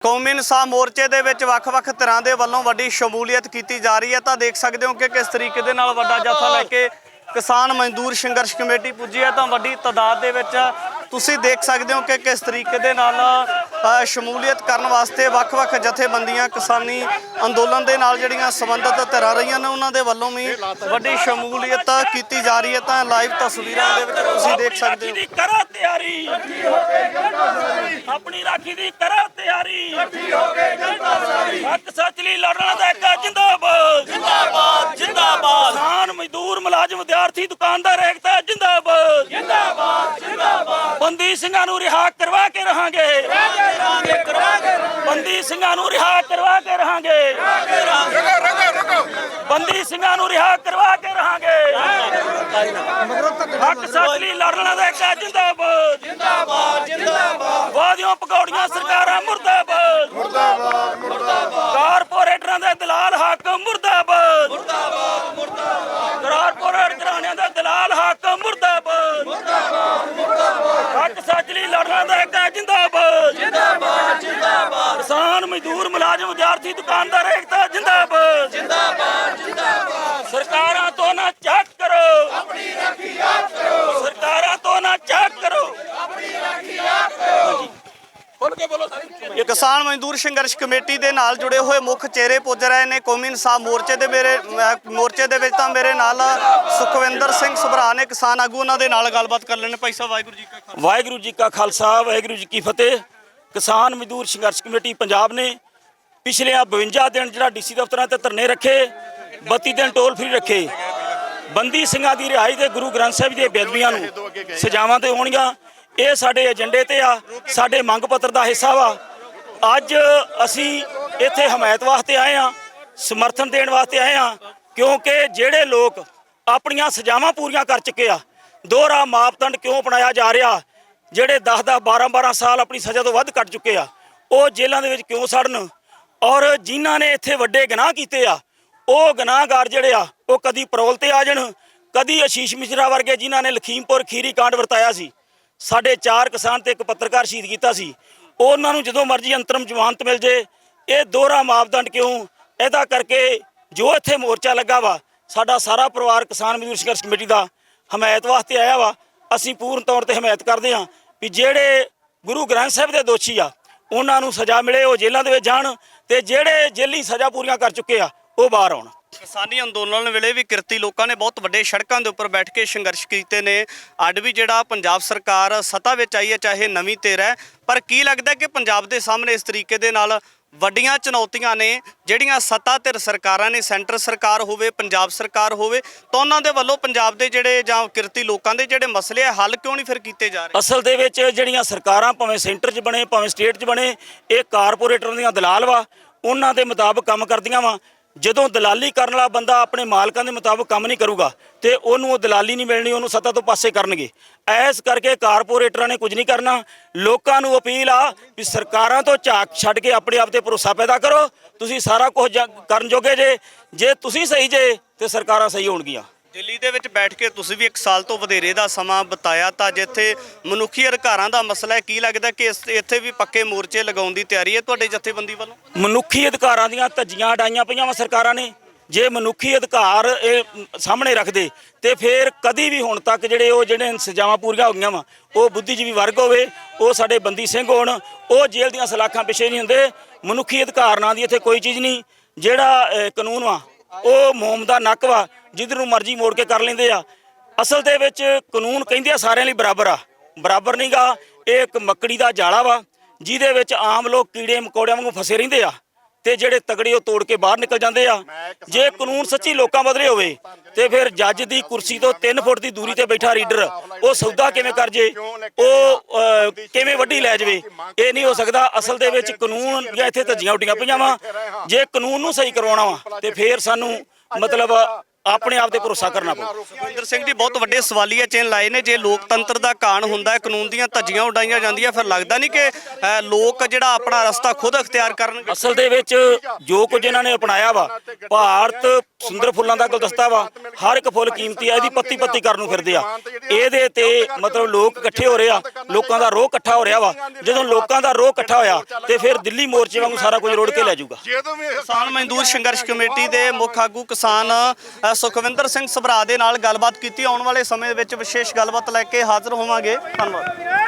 ਕੌਮੀ ਇਨਸਾਫ ਮੋਰਚੇ ਦੇ ਵਿੱਚ ਵੱਖ-ਵੱਖ ਤਰ੍ਹਾਂ ਦੇ ਵੱਲੋਂ ਵੱਡੀ ਸ਼ਮੂਲੀਅਤ ਕੀਤੀ ਜਾ ਰਹੀ ਹੈ। ਤਾਂ ਦੇਖ ਸਕਦੇ ਹੋ ਕਿ ਕਿਸ ਤਰੀਕੇ ਦੇ ਨਾਲ ਵੱਡਾ ਜਥਾ ਲੈ ਕੇ ਕਿਸਾਨ ਮਜ਼ਦੂਰ ਸੰਘਰਸ਼ ਕਮੇਟੀ ਪੁੱਜੀ ਹੈ। ਤਾਂ ਵੱਡੀ ਤਾਦਾਦ ਦੇ ਵਿੱਚ ਤੁਸੀਂ ਦੇਖ ਸਕਦੇ ਹੋ ਕਿ ਕਿਸ ਤਰੀਕੇ ਦੇ ਨਾਲ ਸ਼ਮੂਲੀਅਤ ਕਰਨ ਵਾਸਤੇ ਵੱਖ-ਵੱਖ ਜਥੇਬੰਦੀਆਂ ਕਿਸਾਨੀ ਅੰਦੋਲਨ ਦੇ ਨਾਲ ਜਿਹੜੀਆਂ ਸੰਬੰਧਿਤ ਧਿਰਾਂ ਰਹੀਆਂ ਨੇ ਉਹਨਾਂ ਦੇ ਵੱਲੋਂ ਵੀ ਵੱਡੀ ਸ਼ਮੂਲੀਅਤ ਕੀਤੀ ਜਾ ਰਹੀ ਹੈ। ਤਾਂ ਲਾਈਵ ਤਸਵੀਰਾਂ ਦੇ ਵਿੱਚ ਤੁਸੀਂ ਦੇਖ ਸਕਦੇ ਹੋ। ਕਰੋ ਤਿਆਰੀ, ਆਪਣੀ ਰਾਖੀ ਦੀ ਕਰੋ ਤਿਆਰੀ, ਹੱਕ ਸੱਚ ਲਈ ਲੜਨਾ ਦਾ ਇੱਕ ਜਿੰਦਾਬਾਦ ਜਿੰਦਾਬਾਦ ਜਿੰਦਾਬਾਦ। ਕਿਸਾਨ ਮਜ਼ਦੂਰ ਮੁਲਾਜ਼ਮ ਵਿਦਿਆਰਥੀ ਦੁਕਾਨਦਾਰ ਏਕਤਾ ਜਿੰਦਾਬਾਦ ਜਿੰਦਾਬਾਦ ਜਿੰਦਾਬਾਦ। ਬੰਦੀ ਸਿੰਘਾਂ ਨੂੰ ਰਿਹਾ ਕਰਵਾ ਕੇ ਰਹਾਂਗੇ, ਬੰਦੀ ਸਿੰਘਾਂ ਨੂੰ ਰਿਹਾ ਕਰਵਾ ਕੇ ਰਹਾਂਗੇ, ਬੰਦੀ ਸਿੰਘਾਂ ਨੂੰ ਰਿਹਾ ਕਰਵਾ ਕੇ ਰਹਾਂਗੇ। ਹੱਕ ਸੱਚ ਲਈ ਲੜਨਾ ਦਾ ਇੱਕ ਜਿੰਦਾਬਾਦ ਜਿੰਦਾਬਾਦ ਜਿੰਦਾਬਾਦ। ਵਾਦੀਆਂ ਪਕੌੜੀਆਂ ਸਰਕਾਰਾਂ ਮੁਰਦਾਬਾਦ ਮੁਰਦਾਬਾਦ ਮੁਰਦਾਬਾਦ। ਕਾਰਪੋਰੇਟਰਾਂ ਦੇ ਦਲਾਲ ਹਾਕਮ ਮੁਰਦਾਬਾਦ ਮੁਰਦਾਬਾਦ ਮੁਰਦਾਬਾਦ। ਕਾਰਪੋਰੇਟ ਘਰਾਣਿਆਂ ਦੇ ਦਲਾਲ ਹਾਕਮ ਮੁਰਦਾਬਾਦ ਮੁਰਦਾਬਾਦ ਮੁਰਦਾਬਾਦ। ਹੱਕ ਸੱਚ ਲਈ ਲੜਨਾ ਦਾ ਇੱਕ ਜਿੰਦਾਬਾਦ ਜਿੰਦਾਬਾਦ ਜਿੰਦਾਬਾਦ। ਕਿਸਾਨ ਮਜ਼ਦੂਰ ਮੁਲਾਜ਼ਮ ਵਿਦਿਆਰਥੀ ਦੁਕਾਨਦਾਰ ਏਕਤਾ ਜਿੰਦਾਬਾਦ ਜਿੰਦਾਬਾਦ ਜਿੰਦਾਬਾਦ। ਸਰਕਾਰਾਂ ਤੋਂ ਨਾ ਚੱਕ ਕਰੋ, ਆਪਣੀ ਰਾਖੀ ਆਪ ਕਰੋ। ਸਰਕਾਰਾਂ ਤੋਂ ਨਾ ਚੱਕ ਕਰੋ, ਆਪਣੀ ਰਾਖੀ ਆਪ ਕਰੋ। ਇਹ ਕਿਸਾਨ ਮਜ਼ਦੂਰ ਸੰਘਰਸ਼ ਕਮੇਟੀ ਦੇ ਨਾਲ ਜੁੜੇ ਹੋਏ ਮੁੱਖ ਚਿਹਰੇ ਪੁੱਜ ਰਹੇ ਨੇ ਕੌਮੀ ਇਨਸਾਫ ਮੋਰਚੇ ਦੇ ਵਿੱਚ। ਤਾਂ ਮੇਰੇ ਨਾਲ ਸੁਖਵਿੰਦਰ ਸਿੰਘ ਸੁਭਰਾ ਨੇ ਕਿਸਾਨ ਆਗੂ, ਉਹਨਾਂ ਦੇ ਨਾਲ ਗੱਲਬਾਤ ਕਰ ਲੈਣੇ। ਭਾਈ ਸਾਹਿਬ ਵਾਹਿਗੁਰੂ ਜੀ ਕਾ ਖਾਲਸਾ। ਵਾਹਿਗੁਰੂ ਜੀ ਕਾ ਖਾਲਸਾ ਵਾਹਿਗੁਰੂ ਜੀ ਕੀ ਫਤਿਹ। ਕਿਸਾਨ ਮਜ਼ਦੂਰ ਸੰਘਰਸ਼ ਕਮੇਟੀ ਪੰਜਾਬ ਨੇ ਪਿਛਲੇ 52 ਦਿਨ ਜਿਹੜਾ ਡੀਸੀ ਦਫ਼ਤਰਾਂ ਤੇ ਧਰਨੇ ਰੱਖੇ, 32 ਦਿਨ ਟੋਲ ਫ੍ਰੀ ਰੱਖੇ। ਬੰਦੀ ਸਿੰਘਾਂ ਦੀ ਰਿਹਾਈ ਦੇ ਗੁਰੂ ਗ੍ਰੰਥ ਸਾਹਿਬ ਦੇ ਬੇਅਦਬੀਆਂ ਨੂੰ ਸਜ਼ਾਵਾਂ ਤੇ ਹੋਣਗੀਆਂ, ਇਹ ਸਾਡੇ ਏਜੰਡੇ ਤੇ ਆ, ਸਾਡੇ ਮੰਗ ਪੱਤਰ ਦਾ ਹਿੱਸਾ ਵਾ। ਅੱਜ ਅਸੀਂ ਇੱਥੇ ਹਮਾਇਤ ਵਾਸਤੇ ਆਏ ਆ, ਸਮਰਥਨ ਦੇਣ ਵਾਸਤੇ ਆਏ ਆ, ਕਿਉਂਕਿ ਜਿਹੜੇ ਲੋਕ ਆਪਣੀਆਂ ਸਜ਼ਾਵਾਂ ਪੂਰੀਆਂ ਕਰ ਚੁੱਕੇ ਆ, ਦੋਹਰਾ ਮਾਪਦੰਡ ਕਿਉਂ ਅਪਣਾਇਆ ਜਾ ਰਿਹਾ, ਜਿਹੜੇ 10-10 12-12 ਸਾਲ ਆਪਣੀ ਸਜ਼ਾ ਤੋਂ ਵੱਧ ਕੱਟ ਚੁੱਕੇ ਆ, ਉਹ ਜੇਲ੍ਹਾਂ ਦੇ ਵਿੱਚ ਕਿਉਂ ਸੜਨ। ਔਰ ਜਿਨ੍ਹਾਂ ਨੇ ਇੱਥੇ ਵੱਡੇ ਗੁਨਾਹ ਕੀਤੇ ਆ, ਉਹ ਗੁਨਾਹਗਾਰ ਜਿਹੜੇ ਆ ਉਹ ਕਦੀ ਪਰੋਲ ਤੇ ਆ ਜਾਣ, ਕਦੀ ਆਸ਼ੀਸ਼ ਮਿਸ਼ਰਾ ਵਰਗੇ ਜਿਨ੍ਹਾਂ ਨੇ ਲਖੀਮਪੁਰ ਖੀਰੀ ਕਾਂਡ ਵਰਤਾਇਆ ਸੀ, ਸਾਡੇ 4 ਕਿਸਾਨ ਤੇ 1 ਪੱਤਰਕਾਰ ਸ਼ਹੀਦ ਕੀਤਾ ਸੀ, ਉਹਨਾਂ ਨੂੰ ਜਦੋਂ ਮਰਜ਼ੀ ਅੰਤਰਮ ਜ਼ਮਾਨਤ ਮਿਲ ਜੇ। ਇਹ ਦੋਹਰਾ ਮਾਪਦੰਡ ਕਿਉਂ? ਇਹਦਾ ਕਰਕੇ ਜੋ ਇੱਥੇ ਮੋਰਚਾ ਲੱਗਾ ਵਾ, ਸਾਡਾ ਸਾਰਾ ਪਰਿਵਾਰ ਕਿਸਾਨ ਮਜ਼ਦੂਰ ਸੰਘਰਸ਼ ਕਮੇਟੀ ਦਾ ਹਮਾਇਤ ਵਾਸਤੇ ਆਇਆ ਵਾ। ਅਸੀਂ ਪੂਰਨ ਤੌਰ ਤੇ ਹਮਾਇਤ ਕਰਦੇ ਹਾਂ ਵੀ ਜਿਹੜੇ ਗੁਰੂ ਗ੍ਰੰਥ ਸਾਹਿਬ ਦੇ ਦੋਸ਼ੀ ਆ ਉਹਨਾਂ ਨੂੰ ਸਜ਼ਾ ਮਿਲੇ, ਉਹ ਜੇਲ੍ਹਾਂ ਦੇ ਵਿੱਚ ਜਾਣ, ਤੇ ਜਿਹੜੇ ਜੇਲੀ ਸਜ਼ਾ ਪੂਰੀਆਂ ਕਰ ਚੁੱਕੇ ਆ ਉਹ ਬਾਹਰ ਆਉਣ। ਕਿਸਾਨੀ ਅੰਦੋਲਨ ਵੇਲੇ ਵੀ ਕਿਰਤੀ ਲੋਕਾਂ ਨੇ ਬਹੁਤ ਵੱਡੇ ਸੜਕਾਂ ਦੇ ਉੱਪਰ ਬੈਠ ਕੇ ਸੰਘਰਸ਼ ਕੀਤੇ ਨੇ। ਅੱਜ ਵੀ ਜਿਹੜਾ ਪੰਜਾਬ ਸਰਕਾਰ ਸੱਤਾ ਵਿੱਚ ਆਈ ਹੈ, ਚਾਹੇ ਨਵੀਂ ਧਿਰ ਹੈ, ਪਰ ਕੀ ਲੱਗਦਾ ਕਿ ਪੰਜਾਬ ਦੇ ਸਾਹਮਣੇ ਇਸ ਤਰੀਕੇ ਦੇ ਨਾਲ ਵੱਡੀਆਂ ਚੁਣੌਤੀਆਂ ਨੇ ਜਿਹੜੀਆਂ ਸੱਤਾ ਧਿਰ ਸਰਕਾਰਾਂ ਨੇ, ਸੈਂਟਰ ਸਰਕਾਰ ਹੋਵੇ ਪੰਜਾਬ ਸਰਕਾਰ ਹੋਵੇ, ਤਾਂ ਉਹਨਾਂ ਦੇ ਵੱਲੋਂ ਪੰਜਾਬ ਦੇ ਜਿਹੜੇ ਜਾਂ ਕਿਰਤੀ ਲੋਕਾਂ ਦੇ ਜਿਹੜੇ ਮਸਲੇ ਆ ਹੱਲ ਕਿਉਂ ਨਹੀਂ ਫਿਰ ਕੀਤੇ ਜਾ ਰਹੇ? ਅਸਲ ਦੇ ਵਿੱਚ ਜਿਹੜੀਆਂ ਸਰਕਾਰਾਂ ਭਾਵੇਂ ਸੈਂਟਰ 'ਚ ਬਣੇ ਭਾਵੇਂ ਸਟੇਟ 'ਚ ਬਣੇ, ਇਹ ਕਾਰਪੋਰੇਟਰਾਂ ਦੀਆਂ ਦਲਾਲ ਵਾ, ਉਹਨਾਂ ਦੇ ਮੁਤਾਬਕ ਕੰਮ ਕਰਦੀਆਂ ਵਾ। ਜਦੋਂ ਦਲਾਲੀ ਕਰਨ ਵਾਲਾ ਬੰਦਾ ਆਪਣੇ ਮਾਲਕਾਂ ਦੇ ਮੁਤਾਬਕ ਕੰਮ ਨਹੀਂ ਕਰੂਗਾ ਤੇ ਉਹਨੂੰ ਉਹ ਦਲਾਲੀ ਨਹੀਂ ਮਿਲਣੀ, ਉਹਨੂੰ ਸੱਤਾ ਤੋਂ ਪਾਸੇ ਕਰਨਗੇ। ਐਸ ਕਰਕੇ ਕਾਰਪੋਰੇਟਰਾਂ ਨੇ ਕੁਝ ਨਹੀਂ ਕਰਨਾ। ਲੋਕਾਂ ਨੂੰ ਅਪੀਲ ਆ ਵੀ ਸਰਕਾਰਾਂ ਤੋਂ ਝਾਕ ਛੱਡ ਕੇ ਆਪਣੇ ਆਪ ਤੇ ਭਰੋਸਾ ਪੈਦਾ ਕਰੋ। ਤੁਸੀਂ ਸਾਰਾ ਕੁਝ ਕਰਨ ਜੋਗੇ ਜੇ ਤੁਸੀਂ ਸਹੀ ਜੇ ਤੇ ਸਰਕਾਰਾਂ ਸਹੀ ਹੋਣਗੀਆਂ। ਦਿੱਲੀ ਦੇ ਵਿੱਚ ਬੈਠ ਕੇ ਤੁਸੀਂ ਵੀ 1 ਸਾਲ ਤੋਂ ਵਧੇਰੇ ਦਾ ਸਮਾਂ ਬਿਤਾਇਆ, ਤਾਂ ਜਿੱਥੇ ਮਨੁੱਖੀ ਅਧਿਕਾਰਾਂ ਦਾ ਮਸਲਾ ਹੈ, ਕੀ ਲੱਗਦਾ ਕਿ ਇੱਥੇ ਵੀ ਪੱਕੇ ਮੋਰਚੇ ਲਗਾਉਣ ਦੀ ਤਿਆਰੀ ਹੈ ਤੁਹਾਡੇ ਜਥੇਬੰਦੀ ਵੱਲੋਂ? ਮਨੁੱਖੀ ਅਧਿਕਾਰਾਂ ਦੀਆਂ ਧੱਜੀਆਂ ਉਡਾਈਆਂ ਪਈਆਂ ਵਾ ਸਰਕਾਰਾਂ ਨੇ। ਜੇ ਮਨੁੱਖੀ ਅਧਿਕਾਰ ਇਹ ਸਾਹਮਣੇ ਰੱਖਦੇ ਤੇ ਫਿਰ ਕਦੀ ਵੀ ਹੁਣ ਤੱਕ ਜਿਹੜੇ ਸਜ਼ਾਵਾਂ ਪੂਰੀਆਂ ਹੋ ਗਈਆਂ ਵਾ, ਉਹ ਬੁੱਧੀਜੀਵੀ ਵਰਗ ਹੋਵੇ, ਉਹ ਸਾਡੇ ਬੰਦੀ ਸਿੰਘ ਹੋਣ, ਉਹ ਜੇਲ੍ਹ ਦੀਆਂ ਸਲਾਖਾਂ ਪਿੱਛੇ ਨਹੀਂ ਹੁੰਦੇ। ਮਨੁੱਖੀ ਅਧਿਕਾਰ ਨਾਂ ਦੀ ਇੱਥੇ ਕੋਈ ਚੀਜ਼ ਨਹੀਂ। ਜਿਹੜਾ ਕਾਨੂੰਨ ਵਾ ਉਹ ਮੋਮ ਦਾ ਨੱਕ ਵਾ, ਜਿੱਧਰ ਨੂੰ ਮਰਜ਼ੀ ਮੋੜ ਕੇ ਕਰ ਲੈਂਦੇ ਆ। ਅਸਲ ਦੇ ਵਿੱਚ ਕਾਨੂੰਨ ਕਹਿੰਦੇ ਆ ਸਾਰਿਆਂ ਲਈ ਬਰਾਬਰ ਆ, ਬਰਾਬਰ ਨਹੀਂ ਗਾ। ਇਹ ਇੱਕ ਮੱਕੜੀ ਦਾ ਜਾਲਾ ਵਾ ਜਿਹਦੇ ਵਿੱਚ ਆਮ ਲੋਕ ਕੀੜੇ ਮਕੌੜਿਆਂ ਵਾਂਗੂ ਫਸੇ ਰਹਿੰਦੇ ਆ, ਤੇ ਜਿਹੜੇ ਤਗੜੇ ਉਹ ਤੋੜ ਕੇ ਬਾਹਰ ਨਿਕਲ ਜਾਂਦੇ ਆ। ਜੇ ਕਾਨੂੰਨ ਸੱਚੀ ਲੋਕਾਂ ਬਦਲੇ ਹੋਵੇ ਤੇ ਫਿਰ ਜੱਜ ਦੀ ਕੁਰਸੀ ਤੋਂ 3 ਫੁੱਟ ਦੀ ਦੂਰੀ ਤੇ ਬੈਠਾ ਰੀਡਰ ਉਹ ਸੌਦਾ ਕਿਵੇਂ ਕਰ ਜੇ, ਉਹ ਕਿਵੇਂ ਵੱਢੀ ਲੈ ਜਾਵੇ, ਇਹ ਨਹੀਂ ਹੋ ਸਕਦਾ। ਅਸਲ ਦੇ ਵਿੱਚ ਕਾਨੂੰਨ ਦੀਆਂ ਇੱਥੇ ਧੱਜੀਆਂ ਉੱਡੀਆਂ ਪਈਆਂ ਵਾ। ਜੇ ਕਾਨੂੰਨ ਨੂੰ ਸਹੀ ਕਰਵਾਉਣਾ ਵਾ ਤੇ ਫਿਰ ਸਾਨੂੰ ਮਤਲਬ ਆਪਣੇ ਆਪ ਤੇ ਭਰੋਸਾ ਕਰਨਾ ਪਊ। ਸੁਖਵਿੰਦਰ ਸਿੰਘ ਜੀ ਬਹੁਤ ਵੱਡੇ ਸਵਾਲੀਆ ਚਿੰਨ੍ਹ ਲਾਏ ਨੇ। ਜੇ ਲੋਕਤੰਤਰ ਦਾ ਕਾਣ ਹੁੰਦਾ ਹੈ, ਕਾਨੂੰਨ ਦੀਆਂ ਧੱਜੀਆਂ ਉਡਾਈਆਂ ਜਾਂਦੀਆਂ, ਫਿਰ ਲੱਗਦਾ ਨਹੀਂ ਕਿ ਲੋਕ ਜਿਹੜਾ ਆਪਣਾ ਰਸਤਾ ਖੁਦ ਅਖਤਿਆਰ ਕਰਨਗੇ? ਅਸਲ ਦੇ ਵਿੱਚ ਜੋ ਕੁਝ ਇਹਨਾਂ ਨੇ ਅਪਣਾਇਆ ਵਾ, ਭਾਰਤ ਸੁੰਦਰ ਫੁੱਲਾਂ ਦਾ ਗੁਲਦਸਤਾ ਵਾ, ਹਰ ਇੱਕ ਫੁੱਲ ਕੀਮਤੀ ਆ, ਇਹਦੀ ਪੱਤੀ ਪੱਤੀ ਕਰਨ ਨੂੰ ਫਿਰਦੇ ਆ। ਇਹਦੇ ਤੇ ਮਤਲਬ ਲੋਕ ਇਕੱਠੇ ਹੋ ਰਹੇ ਆ, ਲੋਕਾਂ ਦਾ ਰੋਹ ਇਕੱਠਾ ਹੋ ਰਿਹਾ ਵਾ। ਜਦੋਂ ਲੋਕਾਂ ਦਾ ਰੋਹ ਇਕੱਠਾ ਹੋਇਆ ਤੇ ਫਿਰ ਦਿੱਲੀ ਮੋਰਚੇ ਵਾਂਗੂ ਸਾਰਾ ਕੁਝ ਰੋੜ ਕੇ ਲੈ ਜਾਊਗਾ। ਕਿਸਾਨ ਮਜ਼ਦੂਰ ਸੰਘਰਸ਼ ਕਮੇਟੀ ਦੇ ਮੁੱਖ ਆਗੂ ਕਿਸਾਨ ਸੁਖਵਿੰਦਰ ਸਿੰਘ ਸਭਰਾ ਦੇ ਨਾਲ ਗੱਲਬਾਤ ਕੀਤੀ। ਆਉਣ ਵਾਲੇ ਸਮੇਂ ਵਿੱਚ ਵਿਸ਼ੇਸ਼ ਗੱਲਬਾਤ ਲੈ ਕੇ ਹਾਜ਼ਰ ਹੋਵਾਂਗੇ। ਧੰਨਵਾਦ।